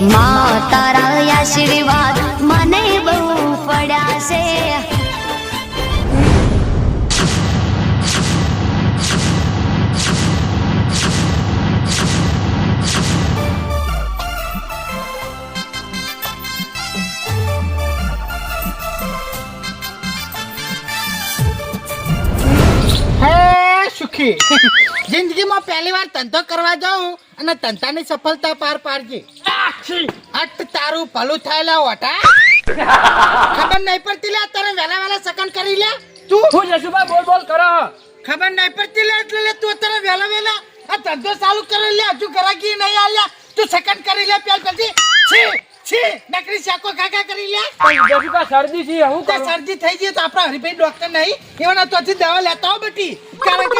માં તારા આશીર્વાદ મને બહુ પડ્યા છે. સુખી જિંદગીમાં પહેલી વાર ધંધો કરવા જાઉં અને ધંધાની સફળતા પાર પાડજે. હટ તારું ભલું થાય ઓટા. ખબર નહીં પડતી લે તારે વેલા વેલા સકન કરી લે તું. હું જશુભા બોલ કરો. ખબર નહીં પડતી લે એટલે લે તું તારે વેલા વેલા આ ધંધો ચાલુ કરી લે. હજુ ગરાકી નહીં આલ્યા તું સકન કરી લે પેલ પછી છી નકરી શાકો કાકા કરી લે. જશુભા શરદી છે હું તે શરદી થઈ ગઈ તો આપણા હરિભાઈ ડોક્ટર નહીં એવાના તોથી દવા લેતા હો બટી. કારણ કે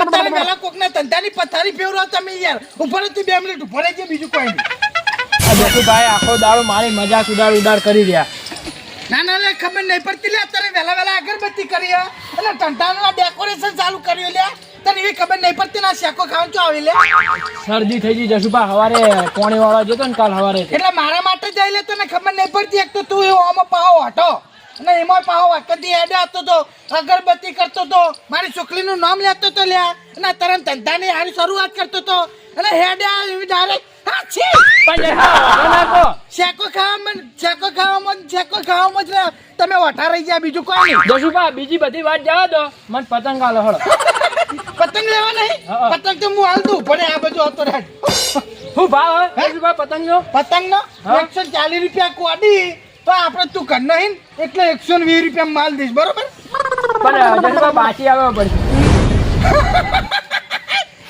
અત્યારે વેલા કોકના ધંધાની પથારી ફેરવો તમે યાર. ઉપર તું 2 મિનિટ ઉભો રહેજે બીજું કોઈ નહીં. જશુભાઈ આખો દાડો મારી મજાક ઉડાડ કરી રહ્યા. ના લે ખબર નહીં પડતી લે અત્યારે વેલા અગરબત્તી કરી અને ધંધાનું ડેકોરેશન ચાલુ કર્યું લે. તને એવી ખબર નહીં પડતી ના શેકો ખાવાનું ચો આવી લે. શરદી થઈ ગઈ જશુભા હવારે પોણી વાળા જતો ને કાલ હવારે એટલે મારા માટે જઈ લે તને ખબર નહીં પડતી. એક તો તું એવો આમાં પાવો હટો અને એમાં પાવો કદી હેડે હતો તો અગરબત્તી કરતો તો મારી છોકરીનું નામ લેતો તો લ્યા અને તરત ધંધાની હારી શરૂઆત કરતો તો અને હેડે એવી ડાયરેક્ટ શેકો ખાવામાં જ તમે વઠા રહી ગયા બીજું કોઈ નહીં. જશુભા બીજી બધી વાત જવા દો મને પતંગ આલો હળો. પતંગ લેવા નહીં પતંગ તો હું હાલ દઉં પડે આ બધું હતો રે. શું ભાવ હે જશુભા પતંગનો? પતંગનો 140 રૂપિયા કોડી તો આપણે તું કર નહીં એટલે 120 રૂપિયા માલ દઈશ બરોબર. પણ જશુભા બાચી આવવા પડશે.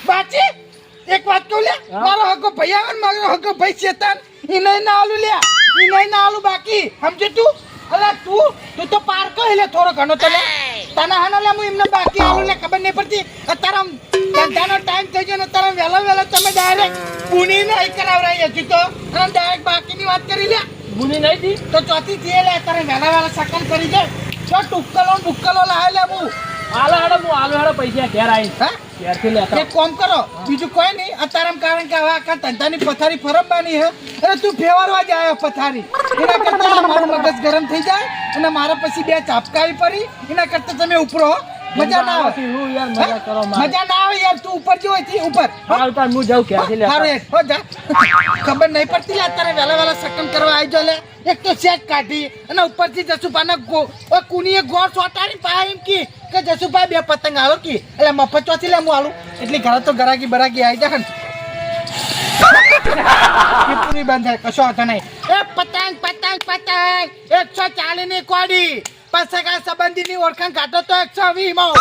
બાચી એક વાત કહું લે મારો હકો ભાઈ આવે ને મારો હકો ભાઈ ચેતન ઈ નહીં ના આલું લે ઈ નહીં ના આલું બાકી સમજે તું. અલા તું તો પાર કહે લે થોડો ઘણો તો લે તને હાનો લે હું એમને બાકી આલું લે ખબર નહીં પડતી. અત્યારે ધંધાનો ટાઈમ થઈ ગયો ને અત્યારે વહેલા તમે ડાયરેક્ટ પૂની નહીં કરાવરાઈ હજુ તો અને ડાયરેક્ટ બાકીની વાત કરી લે. ગુની નહીં થી તો ચોથી થી લે અત્યારે વહેલા સકન કરી જાય છો ટુક્કલો લાવે લે હું આલો પૈસા ઘેર આવી હા ઘેરથી લેતા એક કામ કરો બીજું કોઈ નહીં અત્યારે કારણ કે હવે આખા ધંધાની પથારી ફરમવાની હે અને તું ફેરવા જ આવ્યો પથારી એના કરતા મારું મગજ ગરમ થઈ જાય અને મારા પછી 2 ચાપકાવી પડી એના કરતા તમે ઉપરો મજા ના આવે. મજા ના આવે યાર તું ઉપર જો થી ઉપર હું જાઉં ક્યાંથી લેતા હો જા. ખબર નહીં પડતી અત્યારે વહેલા સકન કરવા આવી જો લે. એક તો શેક કાઢી અને ઉપરથી જસુભાના કુનીએ ગોળ સોટાડી પાય એમ કે જસુભાઈ 2 પતંગ આવો કે એટલે મફત ચોથી લે હું આલું એટલી ઘરે તો ગરાગી બરાગી આવી જાય ને પૂરી બંધ થાય કશો વાંધો નહીં. એ પતંગ 140 ની કોડી પછી કા સંબંધીની ઓળખાણ કાઢો તો 120 માં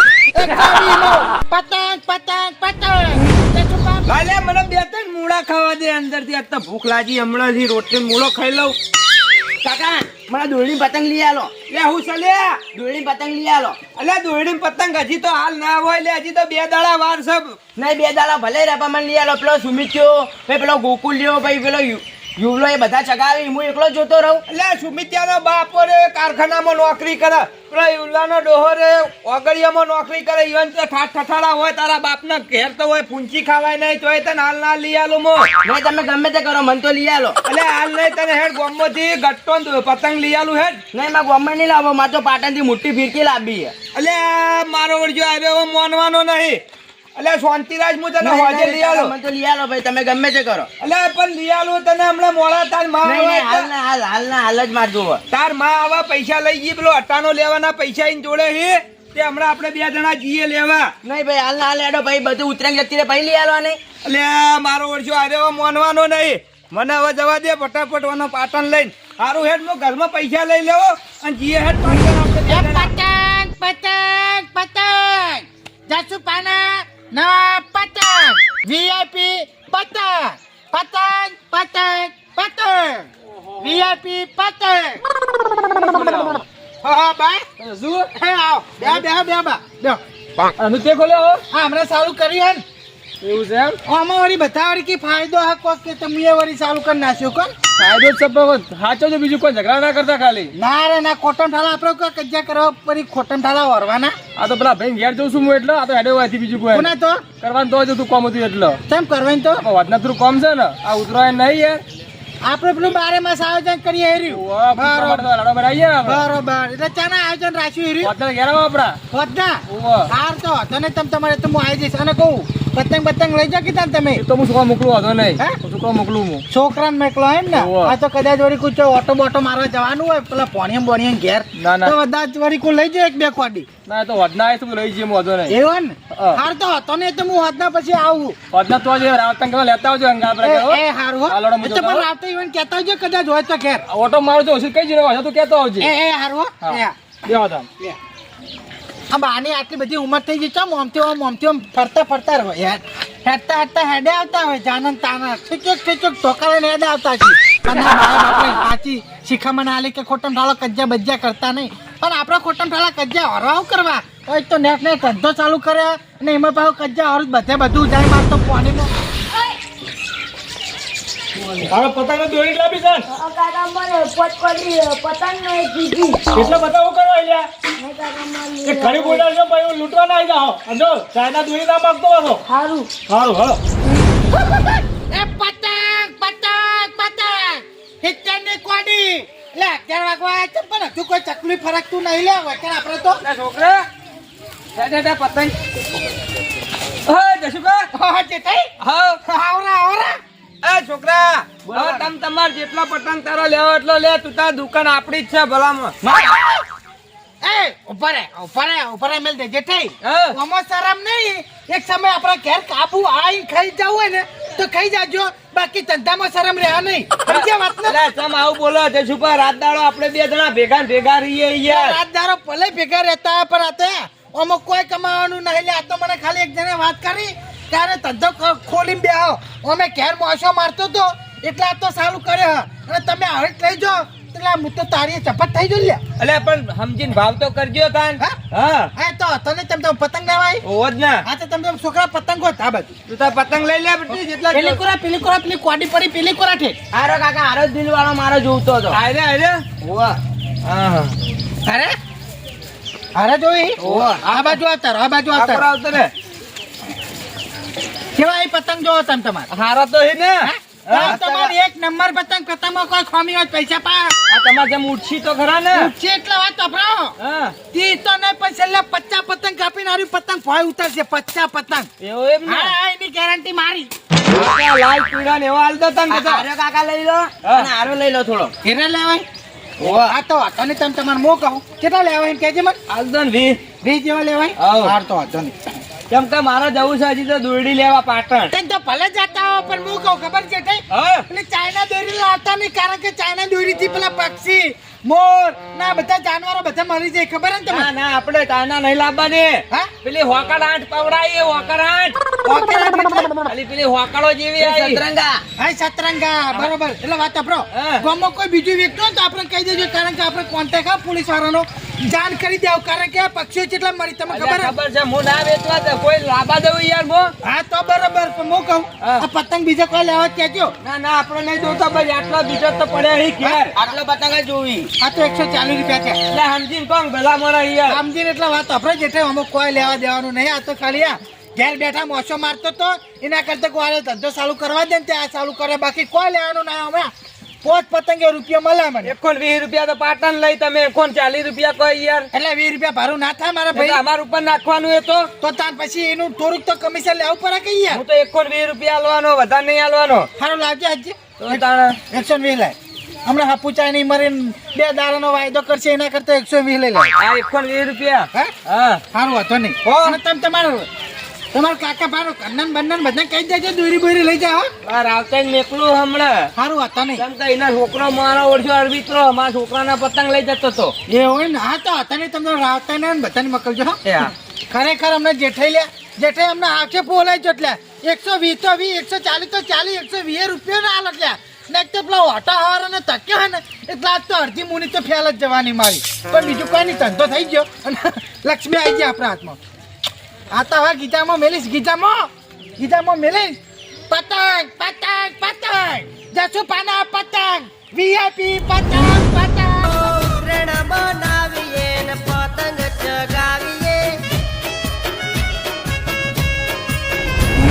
પતંગ લાલે મને 2-3 મૂળા ખાવા દે અંદરથી. આજ તો ભૂખ લાગી હમણાંથી રોટલી મૂળો ખાઈ લઉં. કાકા મને દોરડી પતંગ લઈ આલો. લે હું ચાલે દોરડી પતંગ લઈ આલો. અલ્યા દોરડી પતંગ હજી તો હાલ ના હોય લે હજી તો 2 દાડા વાર સબ નહીં 2 દાડા ભલે રે પણ મને લઈ આલો. પેલો સુમિત્યો ભાઈ પેલો ગોકુલ્યો ભાઈ પેલો યુવલો એ બધા ચગાવી હું એકલો જોતો રહું. એટલે સુમિત્યાનો બાપો રે કારખાનામાં નોકરી કરે પેલા યુલાનો ડોહો રે ઓગળિયામાં નોકરી કરે ઈવન તો ઠઠાડા હોય તારા બાપના ઘેર તો હોય પૂંચી ખાવાય નહીં તોય તને હાલ ના લઈ આલો મો. નહીં તમે ગમે તે કરો મને તો લઈ આલો. એટલે હાલ નહીં તને હેડ ગોમમાંથી ગટ્ટો પતંગ લઈ આલું હેડ. નહીં મારે ગમે નહીં લાવો મારે તો પાટણથી મોટી ફિરકી લાવવી છે. એટલે મારો વળજો આવ્યો મોનવાનો નહીં. એટલે શાંતિરાજ હું તને હોજે લઈ આલો. મને તો લઈ આલો ભાઈ તમે ગમે તે કરો. એટલે પણ લઈ આલું તને હમણાં મોડા તાર માં હાલ જ માર જોવો. તાર માં આવા પૈસા લઈ ગઈ પેલો અટાનો લેવાના પૈસા ઈને જોડે છે તે હમણાં આપણે 2 જણા જઈએ લેવા. નહીં ભાઈ હાલ હેડો ભાઈ બધું ઉતરાંગ જતી રે ભાઈ લઈ આલો નહીં. એટલે મારો વર્ષો આવ્યો મોનવાનો નહીં મને હવે જવા દે ફટાફટ વાનો પાટણ લઈને સારું હેડ હું ઘરમાં પૈસા લઈ લેવો અને જીએ હેડ પતંગ જસુભાના નવા પતંગ વીઆઈપી પતંગ વીઆઈપી પતંગ. હા બાય શું હે આવ બે બા અને તે ખોલ્યો હા હમણાં ચાલુ કરી હે એવું છે એમ? આમાં વળી બધા વળી કે ફાયદો હા કોક કે તમે વળી ચાલુ કરી નાખ્યો કોણ ફાયદો જ છે સાચો છે બીજું કોઈ ઝઘડા ના કરતા ખાલી. ના રે ના કોટન ઠાલા આપણે કોઈ કજ્જા કરવા પડી ખોટન ઠાલા વરવાના. આ તો પેલા ભાઈ ઘેર જઉં છું હું એટલે આ તો હેડે હોયથી બીજું કોઈ કોના તો કરવાનું તો જ તું કોમ હતું એટલે કેમ કરવાનું તો વધના થોડું કોમ છે ને આ ઉતરાય નહીં યાર આપણે પેલું 12 માસ આયોજન કરીએ હેર્યું. ઓવા, ફૂટવા માટે તો લાડવા બનાવીએ ને આપણે. બરોબર. એટલે ચાના આયોજન રાખ્યું હેર્યું? હોટલ ઘેર આવો આપણા. હોદના? ઓવા. હાર તો તને તમારે તો હું આવી જઈશ અને કહું પતંગ લઈ જાઓ કીધા ને તમે એ તો હું છોકરા મોકલું વાંધો નહીં. હે? હું છોકરા મોકલું હું. છોકરાને મેકલો એમ ને ઓવા. આ તો કદાચ વળી કુછ ઓટો બોટો મારવા જવાનું હોય પેલા પોણિયમ ઘેર ના, ના. તો કદાચ વળી કોઈ લઈ જાય એક બે કોડી ના, એ તો વધના આવે તો લઈ જઈએ વાંધો નહીં. એવું ને હા. હાર તો હતો ને તો હું હોદના પછી આવું વધના તો જે રાવતન કરવા લેતા આવજો હંગા આપણે ઘેર, હો. એ હારું હો. આ લોડો એ તો મૂકો પણ તો. રાતે ઇવન કહેતા આવજો કદાચ હોય તો ઘેર ઓટો મારો તો ઓછી કઈ જઈને વાંચો તો કહેતો આવજે. એ હારું હો. હા. એ. બેહો તામ. આ બાની આટલી બધી ઉંમર થઈ ગઈ ચમ ઓમથી ઓમ ફરતા રહો યાર હેડતા હેડે આવતા હોય જાનન તાના ઠીક ટોકારે હેડે આવતા છે અને મારા બાપને સાચી શિખામણ આલી કે ખોટમ ઠાળો કજ્જા બજ્જા કરતા નહીં પણ આપણે ખોટમ ઠાળા કજ્જા હરાવ કરવા હોય તો નેટ ધંધો ચાલુ કર્યા અને એમાં પાછું કજ્જા હરું બધું જાય માર તો પાણીમાં તારો પતંગ દોરી લાવી છે કાકા મને પતંગ નહીં કીધી કેટલા પતંગો કરો અહીંયા એ ઘણી બોલા છે ભાઈ લૂંટવા ના આવી જાઓ અંજો ચાઇના દોરી ના માંગતો હતો સારું સારું હાલો એ પતંગ હિચકની કોડી લે 11 વાગવા છે પણ હજુ કોઈ ચકલી ફરકતું નહીં લે વગર આપણે તો છોકરા પતંગ જશુભા હા જે થઈ હા આવરા એ છોકરા હવે તમ તમાર જેટલા પતંગ તારો લેવો એટલો લે તું તાર દુકાન આપડી જ છે ભલામાં એ ઉપર મેલ દે જેઠાઈ હા. ઓમો શરમ નહીં એક સમય આપણા ઘેર કાબુ આઈ ખાઈ જવું હોય ને તો ખાઈ જાજો બાકી ધંધામાં શરમ રહ્યા નહીં સમજ્યા વાત ને અલા તમ આવું બોલો જશુભા રાત દાડો આપણે બે જણા ભેગા રહીએ યાર રાત દારો ભલે ભેગા રહેતા પણ આતે ઓમો કોઈ કમાવાનું નહીં લે આ તો મને ખાલી એક જણે વાત કરી ત્યારે ધંધો ખોલીને બેહો અમે ઘેર મોસો મારતો તો એટલે આ તો સારું કર્યો અને તમે હવે લઈ જાઓ એટલે હું તો તારી ચપટ થઈ જો લ્યા અલે પણ સમજીને ભાવ તો કરજો તાન હા? હા હા તો તને તમે પતંગ લેવાય ઓજ ના હા તો તમે છોકરા પતંગ હોય આ બાજુ તું તાર પતંગ લઈ લે બધી જેટલા પેલી કોરા પેલી કોડી પડી પેલી કોરા ઠેક આરો કાકા આરો દિલ વાળો મારો જોવતો હતો આરે ઓવા હા અરે અરે જોઈ આ બાજુ આવતા રહો, આ બાજુ આવતા રહો. આવતો ને કેવા એ પતંગ જોવો તમે તમારે હારો તો હે ને હા, તમારી એક નંબર પતંગમાં કોઈ ખામી હોય પૈસા પા આ તમાર જેમ ઉઠી તો ખરા ને છે એટલે વાત અભરાવો હા તી તો નહીં પણ છેલ્લે 50 પતંગ કાપીને આરી પતંગ ભોય ઉતરશે 50 પતંગ એવું એમ ને હા એની ગેરંટી મારી આ લાલ પીળા ને એવા હાલ દો તને કશા. આરો કાકા લઈ લો હા. અને આરો લઈ લો થોડો ઘેરે લેવાય આ તો હતો ને તમે તમારે મો કહું કેટલા લેવાય એમ કહેજે મને હાલ દો ને વી 20 જેવા લેવાય હાવ. હાર તો હતો નહીં કેમ કે મારે જવું છે હજી તો દોરડી લેવા પાટણ તેમ તો ભલે જતા હો પણ હું કહું ખબર છે કઈ હા પેલી ચાઇના દોરી લાવતા નહીં કારણ કે ચાઇના દોરી થી પેલા પક્ષી મોર ના બધા જાનવરો બધા મરી જાય ખબર ને ના તમને ના આપણે ચાઇના નહીં લાવવાની હા પેલી હોકડ આંટ પવડાવી હોકડ આંટ ઓકેરા એટલે પેલી હોકડો જેવી આવી સતરંગા હા સતરંગા બરોબર એટલે વાત આપરો હા. ગામમાં કોઈ બીજું વ્યક્તિ હોય તો આપણે કહી દેજો કારણ કે આપણે કોન્ટેક્ટ આ પોલીસ વાળાનો જાણ કરી દેવું કારણ કે આ પક્ષીઓ કેટલા મરી તમને અલ્યા, ખબર ખબર છે હું ના વેચવા દે કોઈ લાવવા દઉં યાર મો હા તો બરોબર પણ હું કહું હા. આ પતંગ બીજા કોઈ લેવા કહેજો ના ના આપણે નહીં જોતા ભાઈ આટલા બીજો તો પડ્યા હી ઘેર આટલો પતંગ જ જોવી આ તો 140 રૂપિયા છે એટલે સમજીને કોણ ભલા મોરા યાર સમજીને એટલે વાત આપણે જેઠે અમુક કોઈ લેવા દેવાનું નહીં આ તો ખાલી આ ઘેર બેઠા મોસો મારતો તો એના કરતા કોઈ ધંધો ચાલુ કરવા દે ને ત્યાં ચાલુ કરે બાકી કોઈ લેવાનું નહીં અમે પોત પતંગે રૂપિયા મળે મને એકોન 20 રૂપિયા તો પાટણ લઈ તમે એકોન 40 રૂપિયા કોઈ યાર એટલે 20 રૂપિયા ભાડું ના થાય મારા એટલે ભાઈ અમાર ઉપર નાખવાનું એ તો તો તાર પછી એનું થોડુંક તો કમિશન લેવું પડે કે યાર હું તો એકોન 20 રૂપિયા આલવાનો વધારે નહીં આલવાનો સારું લાવજે આજે તો તાણે 120 લાય હમણાં હાપુચા ની મરીને 2 દાડાનો વાયદો કરશે એના કરતા 120 લઈ લે આ એકોન 20 રૂપિયા હે હા સારું હતો નહીં હો. અને તમે તમારા કાકા ભારો કન્નન બંધન બધા કહી દેજો દોરી બોરી લઈ જાઓ આ રાવતા મેકલું હમણાં સારું હતો નહીં કેમ કે એના છોકરો મારો ઓળખ્યો અરવિત્રો મારા છોકરાના પતંગ લઈ જતો તો એ હોય ને હા તો હતા નહીં તમને રાવતા ને બધાને મોકલજો હો એ હા. ખરેખર અમને જેઠાઈ લ્યા જેઠાઈ અમને આક્ષેપ બોલાય છે એટલે 120 તો 20 140 તો 40 120 રૂપિયા ના આલો એટલે ને એક તો પેલા ઓટા હવારો ને તક્યો હે ને એટલે આજ તો અડધી મુની તો ફેલ જ જવાની મારી પણ બીજું કોઈ નહીં ધંધો થઈ ગયો અને લક્ષ્મી આવી ગયા આપણા હાથમાં આ તો હવે ગીતામાં મેલીશ ગીતામાં મેલીશ પતંગ પતંગ પતંગ જસુ પાના પતંગ વીઆઈપી પતંગ પતંગ બનાવીએ ને પતંગ ચગાવીએ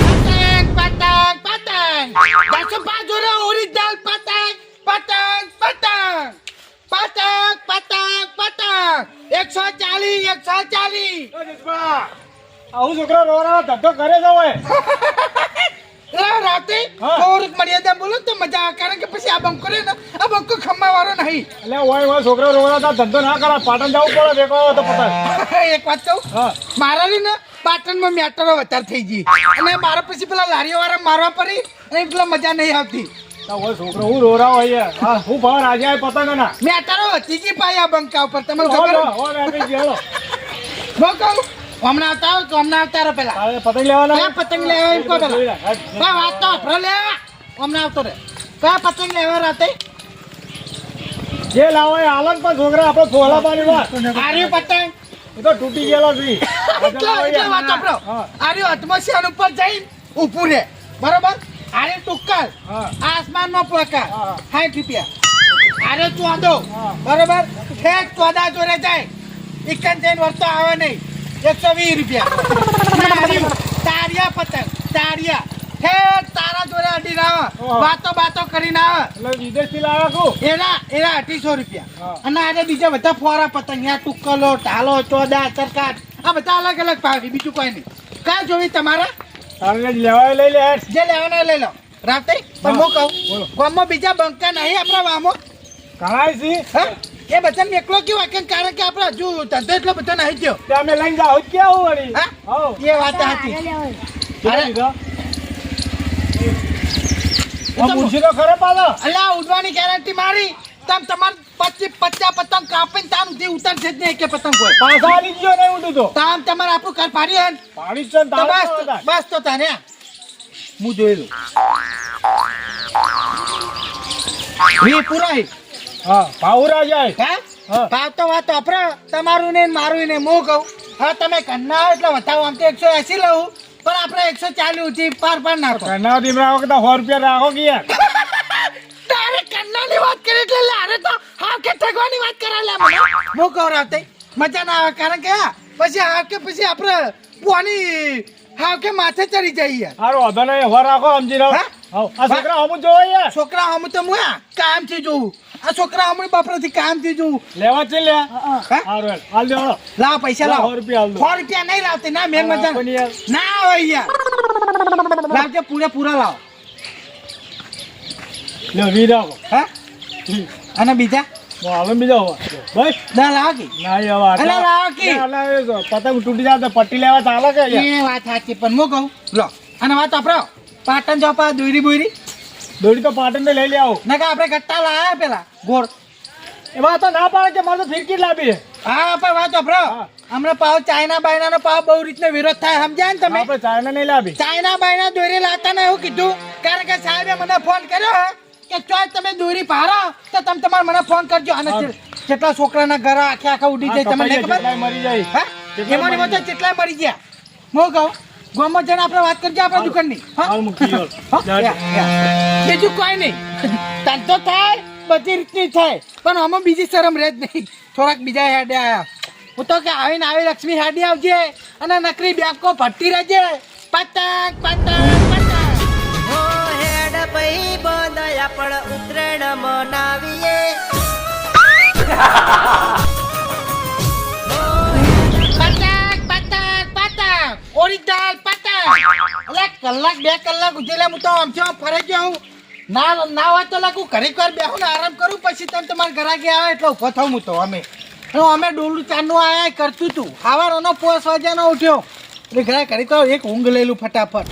પતંગ પતંગ પતંગ દસો પાંચ ઓરિજિનલ પતંગ આવું છોકરો રોવાનો ધંધો કરે છે હોય રાતે હા. થોડુંક મર્યાદા બોલો તો મજા આવે કારણ કે પછી આ બંકો રે ને આ બંકો ખમ્મા વાળો નહીં એટલે હોય છોકરો રોવાનો ધંધો ના કરે પાટણ જવું પડે વેકો તો પતંગ એક વાત કહું હા મારા ને પાટણમાં મેટરો વધારે થઈ ગઈ અને મારા પછી પેલા લારીઓ વાળા મારવા પડી અને પેલા મજા નહીં આવતી હોય છોકરો હું રોરા હોય હા હું ભાવ રાજા આવે પતંગ ના મેટરો હતી ગઈ પાઈ આ બંકા ઉપર તમને ખબર હું કહું હમણાં આવતા હો કે હમણાં આવતા રહો પેલા પતંગ લેવાના કયા પતંગ લેવા એમ કહો પેલા કઈ વાત તો અફરો લે હમણાં આવતો રે કયા પતંગ લેવા રાતે જે લાવો એ આલન પણ છોકરા આપણે ફોલા પાણી વાત આર્યો પતંગ એ તો તૂટી ગયેલો છે એટલે વાત અફરો આર્યો આત્મશિયાન ઉપર જઈને ઊભું રે બરોબર આર્યો ટુક્કર હા. આસમાન નો પોકાર હા. 60 રૂપિયા આર્યો ચોદો બરોબર ઠેક ચોદા જોડે જાય ઇકન જઈને વર્તો આવે નહીં 120 રૂપિયા અને આર્યું તારિયા પતંગ તારિયા ઠેક તારા જોડે અડીને આવે ઓહો. બાતો કરીને આવે એટલે વિદેશથી લાવ્યા છું એના 2800 રૂપિયા હા. અને આજે બીજા બધા ફોરા પતંગ યા ટુક્કલો ઢાલો ચોદા ચરકાટ આ બધા અલગ અલગ ભાવ છે બીજું કોઈ નહીં કાં જોવી તમારા તારે જ લેવાય લઈ લે હેડ. જે લેવાના લઈ લો રાતે પણ હું કહું બોલો. ગામમાં બીજા બંકા નહીં આપણા વામો ઘણાય છે હા એ બધાને એકલો કેવું હોય કારણ કે આપણે હજુ ધંધો એટલો બધો નહીં થયો તે અમે લઈને જાઓ ક્યાં આવું વળી હા આવો એ વાત સાચી કેટલા લીધા? આ મુર્શી તો ખરે પાછો અલ્યા ઉડવાની ગેરંટી મારી તમારે 25-50 પતંગ કાપીને તામ સુધી ઉતરશે જ નહીં કે પતંગ કોઈ પાછા આલી ગયો નહીં ઉડું તો તામ તમારે આપણું ઘર પાડ્યું હે પાણી છે ને તો તારે બસ તો વધારે. બસ તો તારે હું જોયેલું વી પુરાઈ હા પાઉરા જાય હા હા. ભાવ તો વાત વાપરો તમારું ને મારું ને હું કહું હા તમે ઘરના આવો એટલે વધાવો આમ તો 180 લઉં પણ આપણે 140 ઊંચી પાર નાખો કરના દીમરા વખત 100 રૂપિયા રાખો કે યાર તારે કન્નાની વાત કરી એટલે લારે તો હા કે ઠગવાની વાત કરે લે મને હું કહું રાતે મજા ના આવે કારણ કે હા પછી હા કે પછી આપણે પોની હા કે માથે ચડી જઈએ હારો વાંધો નહીં હવે રાખો સમજી રહો હા? હાવ. આ છોકરા અમુક જોવો યાર છોકરા હમ તો હું કામ થી જોઉં આ છોકરા હમણાં બાપરાથી કામ થી જોઉં લેવા છે લે હા? હારું હેડ. હાલ દેવાનો લાવ પૈસા લાવ 100 રૂપિયા હાલ દો. 100 રૂપિયા નહીં લાવતી ના મેન મજા પણ યાર ના આવે યાર લાવજે પૂરા લાવ લે વી રાખો હા અને બીજા હાલો બીજો હવે બસ દા લાવ કે ના હવે અલા લાવ કે પતંગ તૂટી જાય તો પટ્ટી લેવા ચાલે કે યાર? એ વાત સાચી પણ હું કહું લો અને વાત આપડો પાટણ જાવ પા દોરી બોરી દોડી તો પાટણ ને લઈ લે આવો ના કે આપણે ગટ્ટા લાયા પેલા ગોળ એમાં તો ના પાડે કે મારે તો ફિરકી જ લાવી છે. હા પણ વાત આપડો હા. હમણાં પાવ ચાઇના બાયના નો પાવ બહુ રીતનો વિરોધ થાય સમજ્યા ને તમે આપણે ચાઇના નહીં લાવી ચાઇના બાયના દોરી લાતા ને એવું કીધું કારણ કે સાહેબે મને ફોન કર્યો હે કે ચોય તમે દોરી પારો તો તમે તમારે મને ફોન કરજો અને હા. કેટલા છોકરાના ઘર આખા ઉડી જાય તમને નહીં ખબર કેટલાય મરી જાય હા એમાં ને એમાં તો કેટલાય મરી ગયા હું કહું ગામમાં જઈને આપણે વાત કરજો આપણા દુકાનની હા હાલ મૂકી દો. હા? બીજું કોઈ નહીં ધંધો થાય બધી રીતની થાય પણ આમાં બીજી શરમ રહે જ નહીં થોડાક બીજા હેડે આયા હું તો કે આવીને આવી લક્ષ્મી હેડી આવજે અને નકરી બેંકો ભરતી રહેજે પતંગ પતંગ પતંગ હો હેડ પઈ બંધ આપણે ઉત્તરાયણ મનાવીએ પતંગ પતંગ પતંગ ઓરિજિનલ પતંગ એટલે કલાક 2 કલાક ઉજેલા હું તો આમ છે ફરે ગયો હું ના હોય તો લાગુ ઘડીક વાર બેહું ને આરામ કરું પછી તમે તમારા ઘરે ગયા આવે એટલે ઉભો થાઉં હું તો અમે ડોલું ચાનું આયા કરતું તું સવારનો 5 વાગ્યાનો ઉઠ્યો એટલે ઘરે ઘડીક વાર એક ઊંઘ લેલું ફટાફટ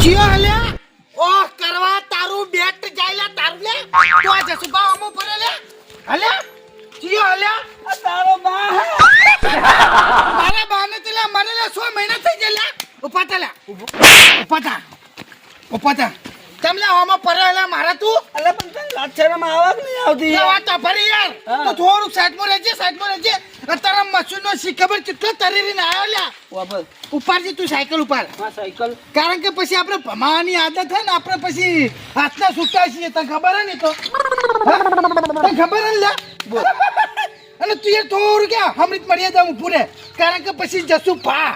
ચિયો હલ્યા ઓહ કરવા તારું બેટ જાયલા તારું લે તો આ જસુબા અમો પડે લે હલ્યા ચિયો હલ્યા તારો બા મારા બાને તો લે મને લે 6 મહિના થઈ ગયા લે ઉપાતા લે ઉપાતા તમને અમો પડે લે મારા તું અલે પણ તને લાચરમાં આવક નહીં આવતી લે વાત તો ફરી યાર તો થોડું સાઈડમાં રહેજે અત્યારે મશીનનો ખબર કેટલો તરીને આવ્યો લે વાપસ ઉપાડજી તું સાયકલ ઉપાડ હા સાયકલ કારણ કે પછી આપણે ભમાવાની આદત થાય ને આપણે પછી હાથના છૂટા છીએ તને ખબર હે ને તો હા? તને ખબર હે ને લે અને તું એ થોડું કે અમૃત મર્યાદા ઊભું રહે કારણ કે પછી જશું ભા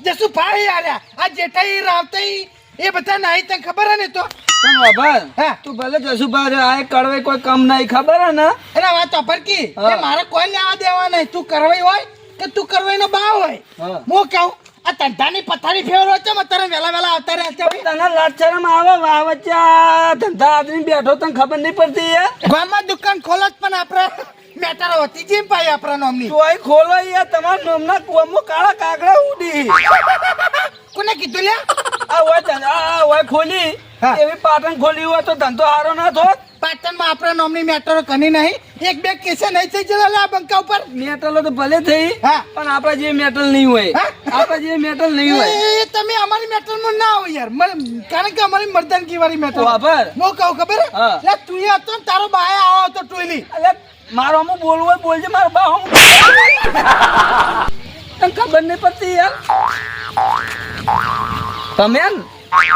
જસુભાઈ આલ્યા આ જેઠાઈ રાવતાઈ એ બધા નાઈ તને ખબર હે ને તો પણ બાબા હા. તું ભલે જસુભાઈ આ કડવે કોઈ કમ નહીં ખબર હે ને અરે વાત અપરકી હા. એ મારે કોઈ લેવા દેવા નહીં તું કરવાઈ હોય કે તું કરવાઈનો બા હોય હા. હું કહું આ ધંધાની પથારી ફેરવો છે અત્યારે વેલા વેલા આવતા રહ્યા છે તને લાચારમ આવે વાહ વચ્ચે આ ધંધા આદમી બેઠો તને ખબર નહીં પડતી યાર ગામમાં દુકાન ખોલો જ પણ આપણે મેટર હોતી જેમ પાઈ આપણા નામની તોય ખોલો યાર તમારા નામના કુવામાં કાળા કાગડા ઉડી કોને કીધું લ્યા હોય ખોલી હા. એવી પાટણ ખોલી હોય તો ધંધો સારો ના થોત પાટણમાં આપણા નામની મેટરો કની નહીં એક બે કેસે નહીં થઈ જલા લા બંકા ઉપર મેટલો તો ભલે થઈ હા. પણ આપડા જે મેટલ નહીં હોય હા? આપડા જે મેટલ નહીં હોય એ તમે અમારી મેટલમાં ના આવો યાર કારણ કે અમારી મર્દાનગી વાળી મેટલ ખબર હું કહું ખબર હે? હા. લે તું એ હતો ને તારો બાય આવો તો ટોયલી અલે મારો અમુક બોલવું હોય બોલજે મારો બા હું તને ખબર નહીં પડતી યાર તમે ને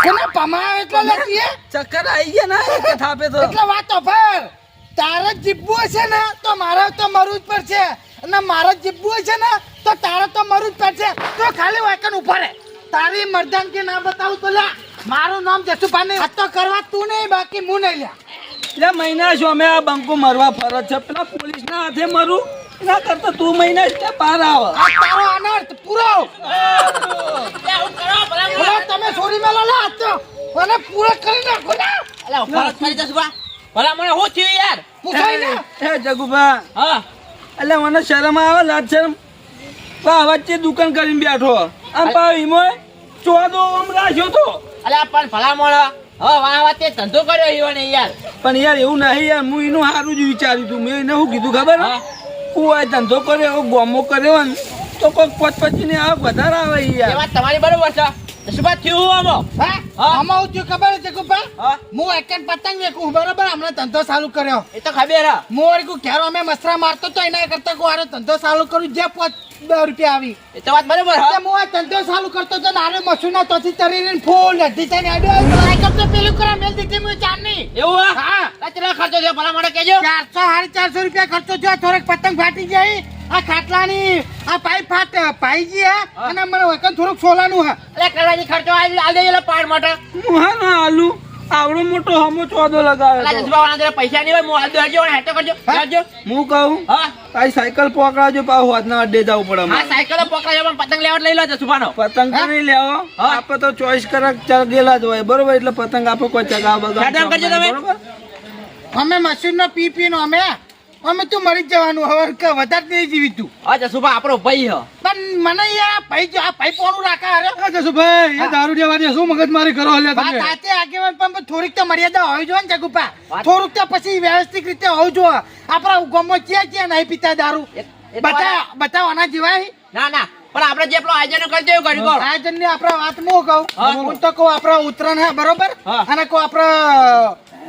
કોને પમાયો એટલો લેતી હે ચક્કર આવી ગયા ને એક થાપે તો એટલે વાતો ફર તારે જીભવું હશે ને તો મારે તો મરવું જ પડશે અને મારે જીભવું હશે ને તો તારે તો મરવું જ પડશે તો ખાલી વાકન ઉભા રહે તારી મર્દાનગી ના બતાવું તો લ્યા મારું નામ જસુભાઈ નહીં આ તો કરવા તું નહીં બાકી હું નહીં લ્યા એટલે મહિના છો અમે આ બંકો મરવા ફરજ છે પેલા પોલીસ ના હાથે મરું એના કરતા તું મહિના જ પાર આવો આ તારો અનર્થ પૂરો પૂરો તમે છોડી મેલો લે આ તો મને પૂરો કરી નાખો ને પૂછાય ને એ જગુભા એટલે મને શરમ આવે લાજ શરમ પા વચ્ચે દુકાન કરીને બેઠો આમ પા ઈમો ચોદો આમ રાખ્યો તો પણ યાર એવું નહીં યાર હું એનું સારું જ વિચાર્યું હતું મેં એને શું કીધું ખબર હું આ ધંધો કર્યો ગોમો કર્યો ને તો કોઈ 5-25 ની આવક વધારે આવે યાર તમારી બરોબર છે શું થયું આમાં હા આમાં હું થયું ખબર છે કુપા હા. હું એક જ પતંગ વેકું બરાબર હમણાં ધંધો ચાલુ કર્યો એ તો ખબર હે હું વળી ઘેરો અમે મસરા મારતો તો એના કરતા કોઈ ધંધો ચાલુ કરું જે 2 રૂપિયા આવી એ તો વાત બરોબર એટલે હા હું આ ધંધો ચાલુ કરતો તો નારે મસુના તોથી તરીને ફૂલ અઢી થઈને આડ્યો લાયક તો પેલું કરા મેલ દીધી મેં ચારની એવું હે હા કેટલો ખર્ચો થયો ભલા મને કહેજો 400-450 રૂપિયા ખર્ચો થયો થોડોક પતંગ ફાટી જાય આ ખાટલાની આ પાઇપ પાઈજી હે અને મને વખત થોડુંક સોલાનું હે એટલે કરવાની ખર્ચો આ દેજો પાડ માટે હું હા ના આલુ આવડો મોટો હમો ચોદો લગાવે અલા જસબા વાળા જોડે પૈસા નહીં હોય હું હાલ દેજો અને હેટો કરજો કરજો હું કહું હા તારી સાયકલ પકડાવજો પાછું હોદના અડ્ડે જવું પડે હા મારે. સાયકલ પકડાજો પણ પતંગ લેવા લઈ લો જસબાનો પતંગ તો નહીં લેવો હા. આપણે તો ચોઈસ કરક ગયેલા જ હોય બરોબર એટલે પતંગ આપણે કોઈ ચગાવ હેડમ કરજો તમે. બરોબર અમે મશીનનો પી નો અમે તું મરી જ જવાનું હવે કે વધારે નહીં જીવી તું હા જસુભા આપણો ભાઈ હે પણ મને યાર ભાઈ જો આ ભાઈ પોણું રાખા અરે જસુભાઈ એ દારૂ દેવાની શું મગજમારી કરો વાત સાચી આગેવાન પણ થોડીક તો મર્યાદા હોવી જોઈએ ને જગુપા થોડુંક તો પછી વ્યવસ્થિત રીતે હોવું જોઈએ આપણા ગામમાં ક્યાં નહીં પીતા દારૂ એ તો બધા આના જીવાય ના ના પણ આપણે જે પેલો આયોજન કરજો એવું કર્યું કોણ આયોજન ની આપણા વાત હું કહું હા. હું તો કહું આપણા ઉત્તરાયણ હે બરોબર હા. અને કહું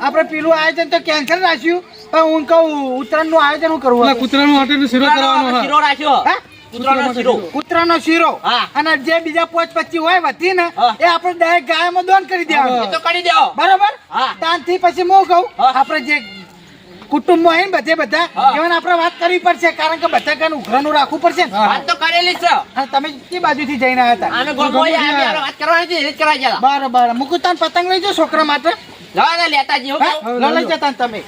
આપણે પેલું આયોજન તો કેન્સલ રાખ્યું પણ હું કહું ઉત્તરાયણ નું આયોજન હું કરવું કૂતરાનું હાટે શીરો કરવાનો હા શીરો રાખ્યો હા? કૂતરાનો શીરો કૂતરાનો શીરો હા. અને જે બીજા 5-25 હોય વધી ને હા. એ આપણે ડાયરેક્ટ ગાયમાં દોન કરી એ દેવાનું તો કરી દેવો બરોબર હા. ત્યાંથી પછી હું કહું હા. આપણે જે કુટુંબ હોય ને બધા હા. એવાને આપણે વાત કરવી પડશે કારણ કે બધા કાન ઉઘરાનું રાખવું પડશે ને વાત તો કરેલી જ છે અને તમે કઈ બાજુથી જઈને આવ્યા હતા આમે ગોમો વાત કરવાની હતી રીત કરવા ગયા બરાબર મુકુતાન પતંગ લઈ જાઓ છોકરા માટે લાવ ને લેતા જીઓ હા? લઈ જતા ને તમે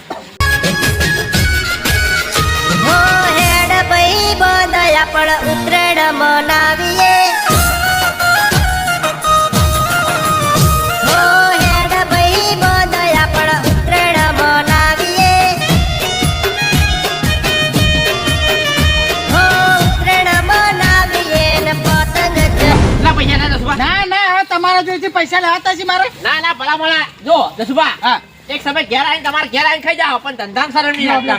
હો હેડ ભઈ બધાય પણ ઉત્તરાયણ મનાવીએ હો હેડ ભઈ બધાય પણ ઉત્તરાયણ મનાવીએ હો ઉત્તરાયણ મનાવીએ ને પતંગ ના પૈસા ના જસુભા ના ના હવે તમારા જોઈથી પૈસા લેવાતા છે મારે ના ના ભલા મોલા જો જસુભા હા એક સમય ઘેર આવીને તમારે ઘેર આવીને ખાઈ જાઓ પણ ધંધામાં સરળ નહીં રાખતા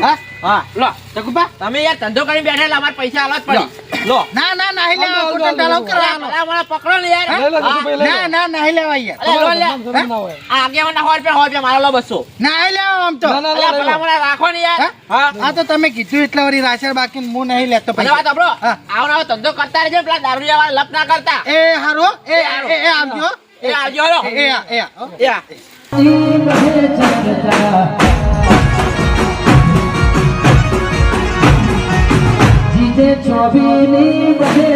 હા હા લો જગુબા તમે યાર ધંધો કરીને બેઠા એટલે અમારે પૈસા આલવા જ પડી લો ના ના નાહી લેવા ખોટો ડાળો કરવાનો ભલા મોલા પકડો ને યાર ના ના નાહી લેવા યાર અલે લો લે આ આગેવાના 100 રૂપિયા મારો લો 200 નાહી લેવા આમ તો અલે ભલા મોલા રાખો ને યાર હા આ તો તમે કીધું એટલે વળી રાશર બાકી હું નહીં લેતો અને વાત પૈસા આપણો હા. આવનો ધંધો કરતા રહેજો પેલા દારૂડિયા વાળા લપ ના કરતા એ હારો એ આવજો એ આવજો હાલો એ એ આ. જીતે છોબીની બધે